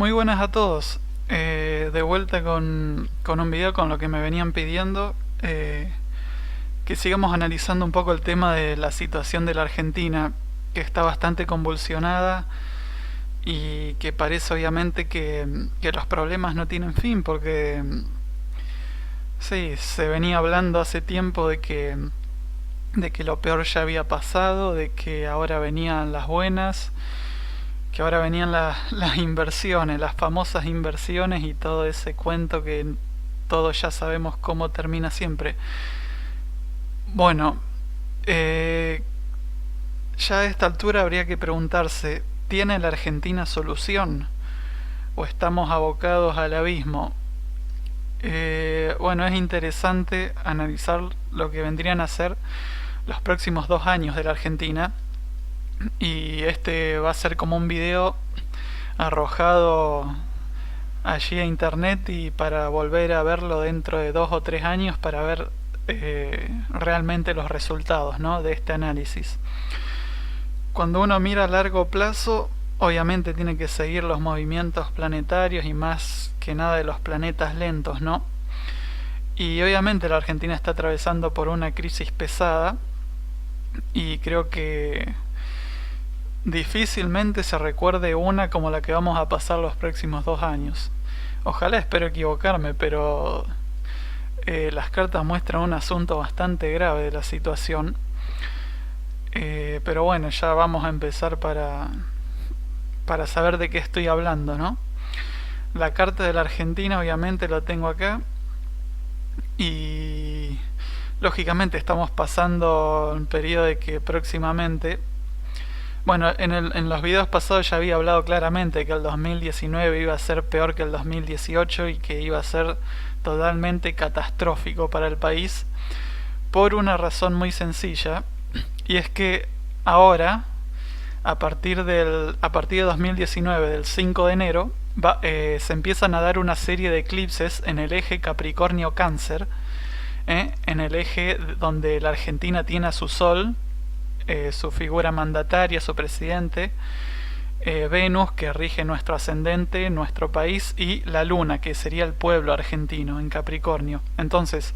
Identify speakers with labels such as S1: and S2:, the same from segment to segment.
S1: Muy buenas a todos. De vuelta con un video con lo que me venían pidiendo. Que sigamos analizando un poco el tema de la situación de la Argentina, que está bastante convulsionada y que parece obviamente que los problemas no tienen fin, porque sí, se venía hablando hace tiempo de que lo peor ya había pasado, de que ahora venían las buenas, que ahora venían las inversiones, las famosas inversiones y todo ese cuento que todos ya sabemos cómo termina siempre. Bueno, eh, ya a esta altura habría que preguntarse, ¿tiene la Argentina solución? ¿O estamos abocados al abismo? Bueno, es interesante analizar lo que vendrían a ser los próximos 2 años de la Argentina. Y este va a ser como un video arrojado allí a internet y para volver a verlo dentro de 2 o 3 años para ver realmente los resultados, ¿no?, de este análisis. Cuando uno mira a largo plazo, obviamente tiene que seguir los movimientos planetarios y más que nada de los planetas lentos, ¿no? Y obviamente la Argentina está atravesando por una crisis pesada y creo que difícilmente se recuerde una como la que vamos a pasar los próximos 2 años. Ojalá, espero equivocarme, pero las cartas muestran un asunto bastante grave de la situación. Pero bueno, ya vamos a empezar para saber de qué estoy hablando, ¿no? La carta de la Argentina obviamente lo tengo acá y lógicamente estamos pasando un periodo de que próximamente, bueno, en los videos pasados ya había hablado claramente que el 2019 iba a ser peor que el 2018 y que iba a ser totalmente catastrófico para el país por una razón muy sencilla, y es que ahora, a partir de 2019, del 5 de enero, se empiezan a dar una serie de eclipses en el eje Capricornio-Cáncer, en el eje donde la Argentina tiene a su sol, su figura mandataria, su presidente, Venus, que rige nuestro ascendente, nuestro país, y la luna, que sería el pueblo argentino en Capricornio. Entonces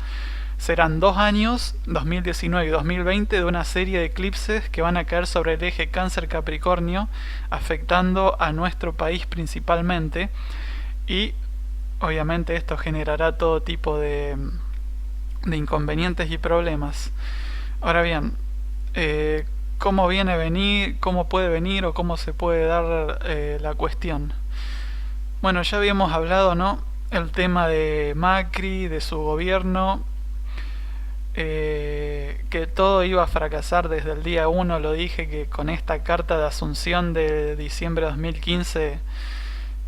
S1: serán 2 años, 2019 y 2020, de una serie de eclipses que van a caer sobre el eje Cáncer-Capricornio, afectando a nuestro país principalmente, y obviamente esto generará todo tipo de inconvenientes y problemas. Ahora bien, ¿cómo viene a venir, cómo puede venir o cómo se puede dar la cuestión? Bueno, ya habíamos hablado, ¿no?, el tema de Macri, de su gobierno, que todo iba a fracasar desde el día 1. Lo dije, que con esta carta de Asunción de diciembre de 2015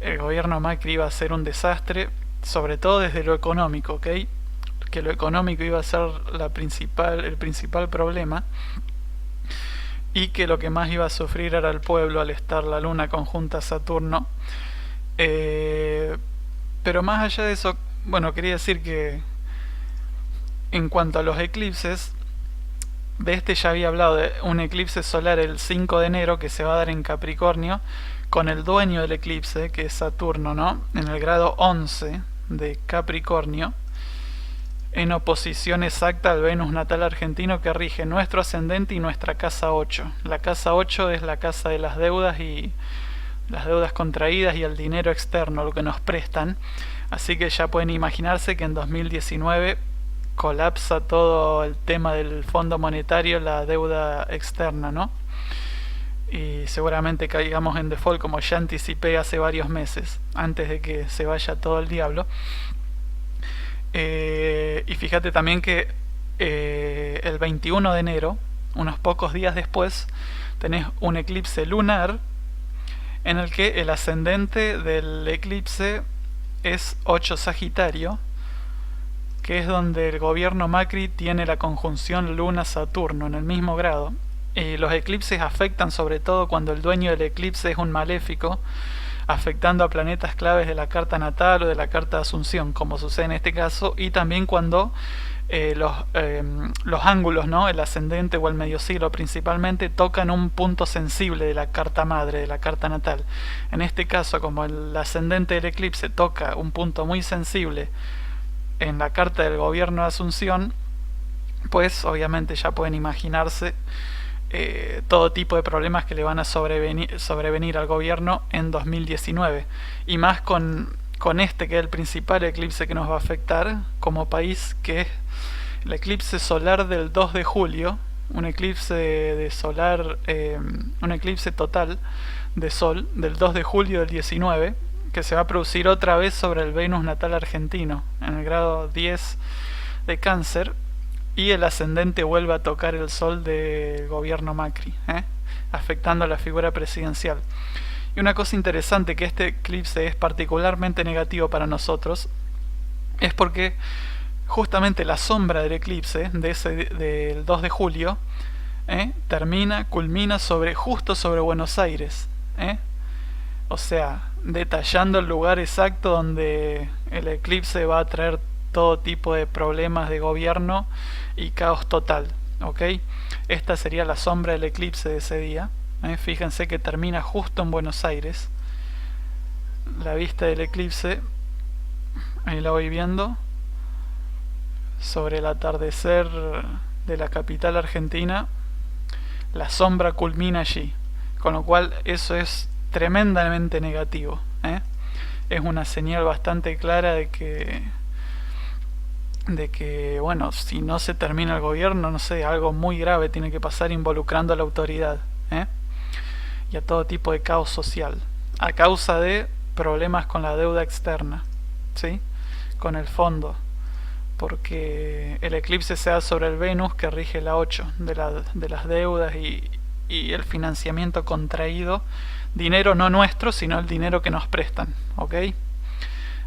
S1: el gobierno Macri iba a ser un desastre, sobre todo desde lo económico, ¿ok? Que lo económico iba a ser el principal problema, y que lo que más iba a sufrir era el pueblo al estar la luna conjunta a Saturno. Pero más allá de eso, bueno, quería decir que en cuanto a los eclipses, de este ya había hablado, de un eclipse solar el 5 de enero que se va a dar en Capricornio, con el dueño del eclipse, que es Saturno, ¿no?, en el grado 11 de Capricornio, en oposición exacta al Venus natal argentino, que rige nuestro ascendente y nuestra casa 8. La casa 8 es la casa de las deudas y las deudas contraídas y el dinero externo, lo que nos prestan. Así que ya pueden imaginarse que en 2019 colapsa todo el tema del Fondo Monetario, la deuda externa, ¿no? Y seguramente caigamos en default, como ya anticipé hace varios meses, antes de que se vaya todo el diablo. Y fíjate también que el 21 de enero, unos pocos días después, tenés un eclipse lunar en el que el ascendente del eclipse es 8 Sagitario, que es donde el gobierno Macri tiene la conjunción Luna-Saturno en el mismo grado. Y los eclipses afectan sobre todo cuando el dueño del eclipse es un maléfico, afectando a planetas claves de la carta natal o de la carta de Asunción, como sucede en este caso, y también cuando los ángulos, ¿no? El ascendente o el medio siglo principalmente tocan un punto sensible de la carta madre, de la carta natal. En este caso, como el ascendente del eclipse toca un punto muy sensible en la carta del gobierno de Asunción, pues obviamente ya pueden imaginarse todo tipo de problemas que le van a sobrevenir al gobierno en 2019, y más con este que es el principal eclipse que nos va a afectar como país, que es el eclipse solar del 2 de julio, un eclipse de solar, un eclipse total de sol del 2 de julio del 19, que se va a producir otra vez sobre el Venus natal argentino, en el grado 10 de Cáncer, y el ascendente vuelve a tocar el sol del gobierno Macri, afectando a la figura presidencial. Y una cosa interesante, que este eclipse es particularmente negativo para nosotros, es porque justamente la sombra del eclipse del 2 de julio culmina justo sobre Buenos Aires, o sea, detallando el lugar exacto donde el eclipse va a traer todo tipo de problemas de gobierno y caos total, ¿ok? Esta sería la sombra del eclipse de ese día. Fíjense que termina justo en Buenos Aires. La vista del eclipse, ahí la voy viendo, sobre el atardecer de la capital argentina. La sombra culmina allí, con lo cual eso es tremendamente negativo. Es una señal bastante clara de que, bueno, si no se termina el gobierno, no sé, algo muy grave tiene que pasar involucrando a la autoridad, y a todo tipo de caos social, a causa de problemas con la deuda externa, ¿sí? Con el fondo, porque el eclipse se da sobre el Venus, que rige la 8 de las deudas y el financiamiento contraído, dinero no nuestro, sino el dinero que nos prestan, ¿ok?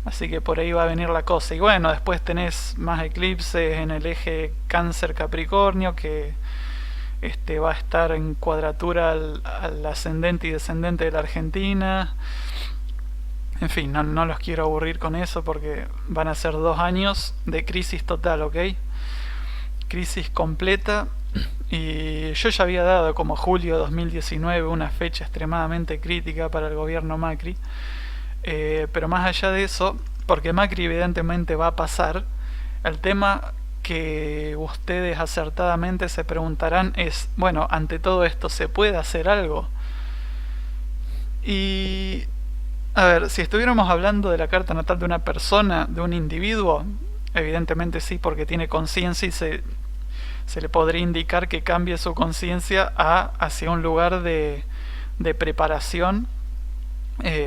S1: Así que por ahí va a venir la cosa. Y bueno, después tenés más eclipses en el eje Cáncer-Capricornio, que va a estar en cuadratura al ascendente y descendente de la Argentina. En fin, no los quiero aburrir con eso, porque van a ser 2 años de crisis total, ¿ok? Crisis completa. Y yo ya había dado como julio de 2019 una fecha extremadamente crítica para el gobierno Macri. Pero más allá de eso, porque Macri evidentemente va a pasar, el tema que ustedes acertadamente se preguntarán es, bueno, ante todo esto, ¿se puede hacer algo? Y, a ver, si estuviéramos hablando de la carta natal de una persona, de un individuo, evidentemente sí, porque tiene conciencia y se le podría indicar que cambie su conciencia hacia un lugar de preparación,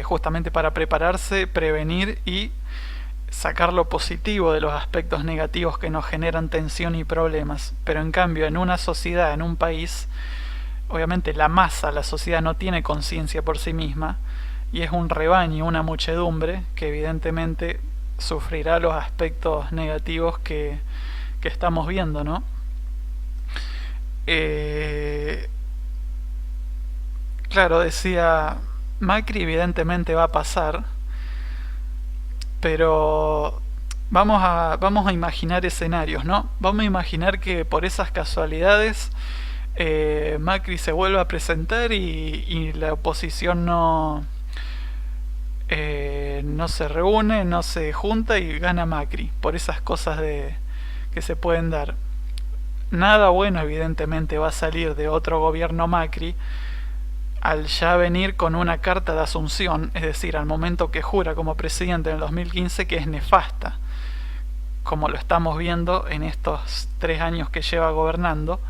S1: justamente para prepararse, prevenir y sacar lo positivo de los aspectos negativos que nos generan tensión y problemas. Pero en cambio, en una sociedad, en un país, obviamente la masa, la sociedad no tiene conciencia por sí misma, y es un rebaño, una muchedumbre que evidentemente sufrirá los aspectos negativos que estamos viendo, ¿no? Claro, decía, Macri evidentemente va a pasar, pero vamos a imaginar escenarios, ¿no? Vamos a imaginar que por esas casualidades Macri se vuelve a presentar y la oposición no se reúne, no se junta y gana Macri, por esas cosas que se pueden dar. Nada bueno evidentemente va a salir de otro gobierno Macri al ya venir con una carta de asunción, es decir, al momento que jura como presidente en el 2015, que es nefasta, como lo estamos viendo en estos 3 años que lleva gobernando,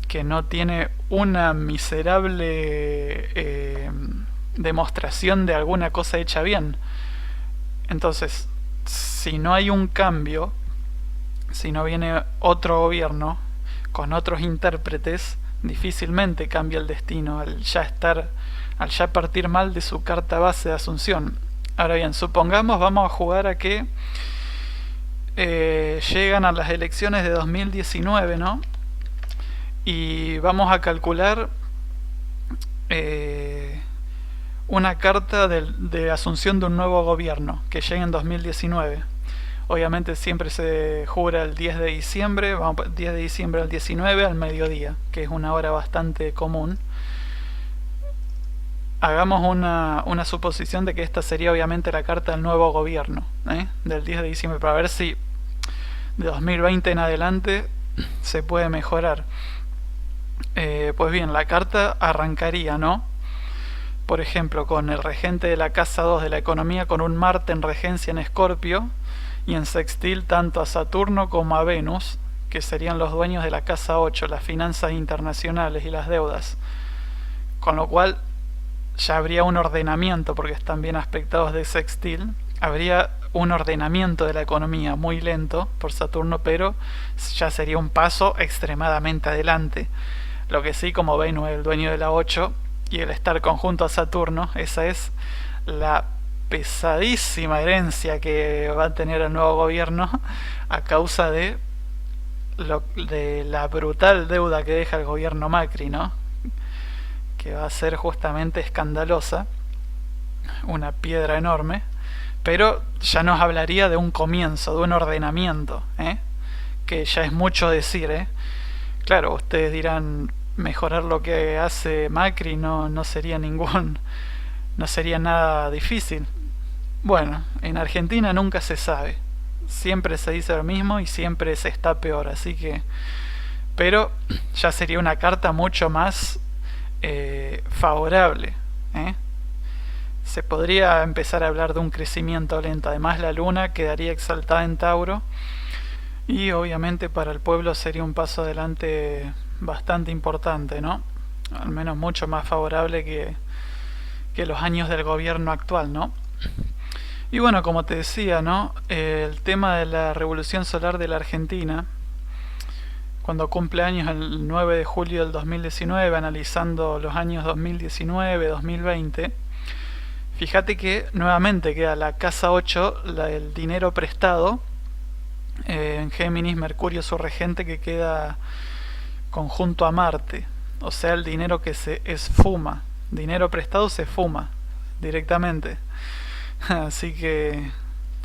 S1: que no tiene una miserable demostración de alguna cosa hecha bien. Entonces, si no hay un cambio, si no viene otro gobierno con otros intérpretes, difícilmente cambia el destino al ya partir mal de su carta base de asunción. Ahora bien, supongamos, vamos a jugar a que llegan a las elecciones de 2019, ¿no? Y vamos a calcular una carta de asunción de un nuevo gobierno que llegue en 2019. Obviamente siempre se jura el 10 de diciembre, 10 de diciembre al 19 al mediodía, que es una hora bastante común. Hagamos una suposición de que esta sería obviamente la carta del nuevo gobierno, del 10 de diciembre, para ver si de 2020 en adelante se puede mejorar. Pues bien, la carta arrancaría, ¿no? Por ejemplo, con el regente de la casa 2 de la economía con un Marte en regencia en Escorpio y en sextil tanto a Saturno como a Venus, que serían los dueños de la casa 8, las finanzas internacionales y las deudas. Con lo cual ya habría un ordenamiento, porque están bien aspectados de sextil, habría un ordenamiento de la economía muy lento por Saturno, pero ya sería un paso extremadamente adelante. Lo que sí, como Venus es el dueño de la 8 y el estar conjunto a Saturno, esa es la pesadísima herencia que va a tener el nuevo gobierno a causa de la brutal deuda que deja el gobierno Macri, ¿no? Que va a ser justamente escandalosa, una piedra enorme, pero ya nos hablaría de un comienzo, de un ordenamiento, que ya es mucho decir. Claro, ustedes dirán, mejorar lo que hace Macri no sería no sería nada difícil. Bueno, en Argentina nunca se sabe, siempre se dice lo mismo y siempre se está peor, así que, pero ya sería una carta mucho más favorable. Se podría empezar a hablar de un crecimiento lento. Además, la luna quedaría exaltada en Tauro y obviamente para el pueblo sería un paso adelante bastante importante, ¿no? Al menos mucho más favorable que los años del gobierno actual, ¿no? Y bueno, como te decía, ¿no? El tema de la revolución solar de la Argentina, cuando cumple años el 9 de julio del 2019, analizando los años 2019-2020, fíjate que nuevamente queda la casa 8, el dinero prestado, en Géminis, Mercurio su regente, que queda conjunto a Marte, o sea, el dinero que se esfuma, dinero prestado se fuma directamente. Así que,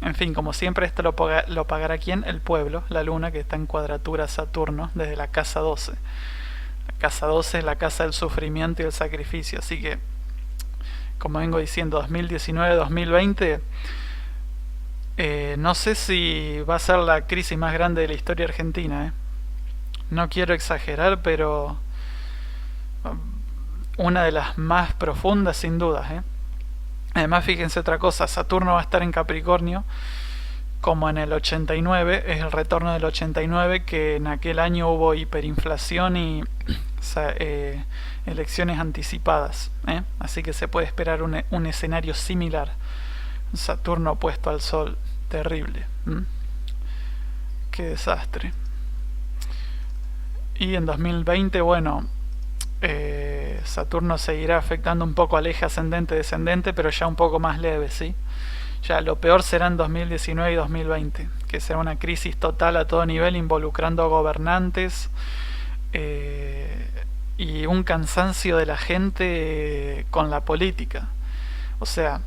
S1: en fin, como siempre, esto lo pagará ¿quién? El pueblo, la luna, que está en cuadratura a Saturno desde la casa 12. La casa 12 es la casa del sufrimiento y el sacrificio, así que, como vengo diciendo, 2019-2020, no sé si va a ser la crisis más grande de la historia argentina. No quiero exagerar, pero una de las más profundas sin dudas. Además, fíjense otra cosa, Saturno va a estar en Capricornio como en el 89, es el retorno del 89, que en aquel año hubo hiperinflación y elecciones anticipadas, así que se puede esperar un escenario similar. Saturno opuesto al Sol, terrible. Qué desastre. Y en 2020, bueno, Saturno seguirá afectando un poco al eje ascendente-descendente, pero ya un poco más leve, ¿sí? Ya lo peor será en 2019 y 2020, que será una crisis total a todo nivel, involucrando a gobernantes y un cansancio de la gente con la política. O sea,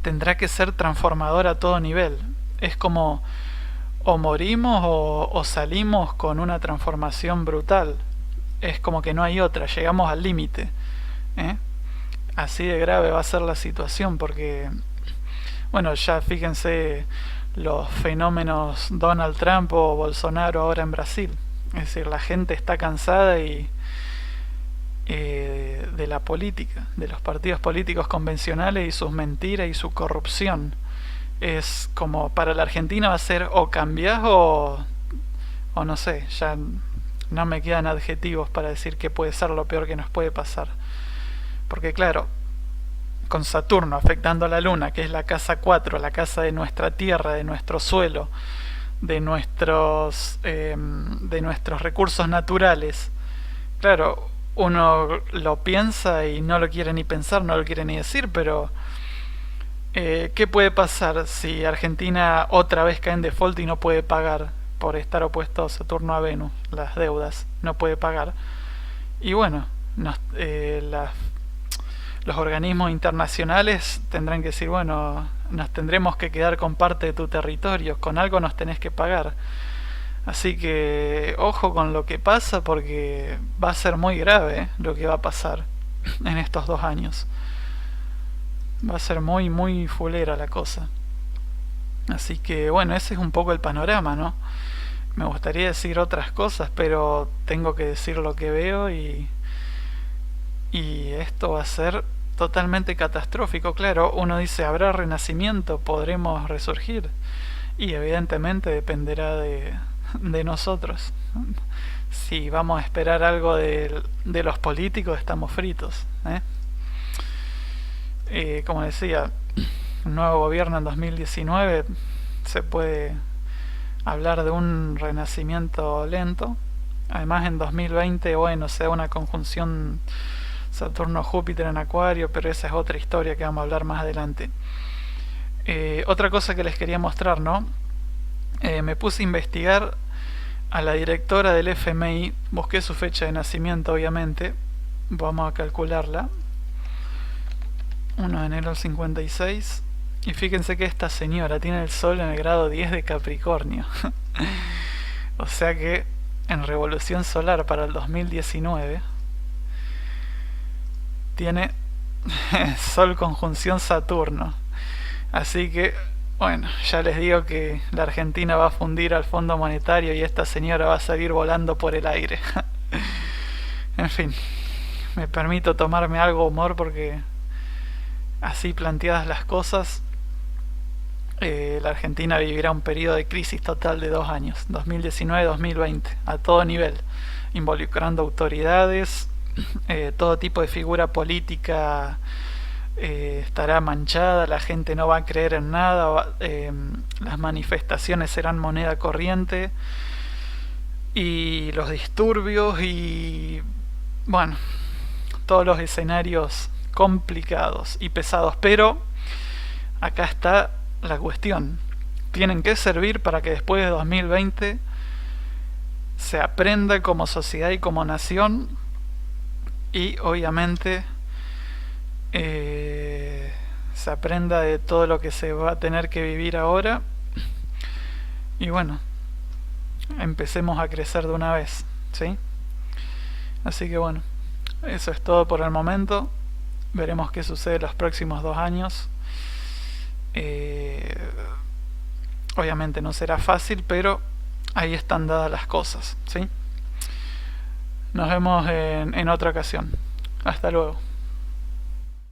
S1: tendrá que ser transformador a todo nivel. Es como o morimos o salimos con una transformación brutal. Es como que no hay otra, llegamos al límite. Así de grave va a ser la situación, porque, bueno, ya fíjense los fenómenos Donald Trump o Bolsonaro ahora en Brasil. Es decir, la gente está cansada y de la política, de los partidos políticos convencionales y sus mentiras y su corrupción. Es como, para la Argentina va a ser o cambiás o no sé, ya no me quedan adjetivos para decir que puede ser lo peor que nos puede pasar. Porque claro, con Saturno afectando a la Luna, que es la casa 4, la casa de nuestra tierra, de nuestro suelo, de nuestros recursos naturales, claro, uno lo piensa y no lo quiere ni pensar, no lo quiere ni decir, pero ¿qué puede pasar si Argentina otra vez cae en default y no puede pagar por estar opuesto Saturno a Venus? Las deudas, no puede pagar. Y bueno, los organismos internacionales tendrán que decir, bueno, nos tendremos que quedar con parte de tu territorio, con algo nos tenés que pagar. Así que ojo con lo que pasa porque va a ser muy grave lo que va a pasar en estos 2 años. Va a ser muy, muy fulera la cosa. Así que bueno, ese es un poco el panorama, ¿no? Me gustaría decir otras cosas, pero tengo que decir lo que veo y esto va a ser totalmente catastrófico. Claro, uno dice, ¿habrá renacimiento? ¿Podremos resurgir? Y evidentemente dependerá de nosotros. Si vamos a esperar algo de los políticos, estamos fritos, ¿eh? Como decía, un nuevo gobierno en 2019, se puede hablar de un renacimiento lento. Además en 2020, bueno, se da una conjunción Saturno-Júpiter en Acuario, pero esa es otra historia que vamos a hablar más adelante. Otra cosa que les quería mostrar, ¿no? Me puse a investigar a la directora del FMI, busqué su fecha de nacimiento, obviamente, vamos a calcularla, 1 de enero del 56, y fíjense que esta señora tiene el Sol en el grado 10 de Capricornio. O sea que en revolución solar para el 2019 tiene Sol conjunción Saturno. Así que, bueno, ya les digo que la Argentina va a fundir al Fondo Monetario y esta señora va a salir volando por el aire. En fin, me permito tomarme algo humor porque así planteadas las cosas, la Argentina vivirá un periodo de crisis total de 2 años, 2019-2020, a todo nivel, involucrando autoridades, todo tipo de figura política estará manchada, la gente no va a creer en nada, las manifestaciones serán moneda corriente y los disturbios y bueno, todos los escenarios complicados y pesados, pero acá está la cuestión, tienen que servir para que después de 2020 se aprenda como sociedad y como nación y obviamente se aprenda de todo lo que se va a tener que vivir ahora y bueno, empecemos a crecer de una vez, ¿sí? Así que bueno, eso es todo por el momento. Veremos qué sucede los próximos 2 años. Obviamente no será fácil, pero ahí están dadas las cosas, ¿sí? Nos vemos en otra ocasión. Hasta luego.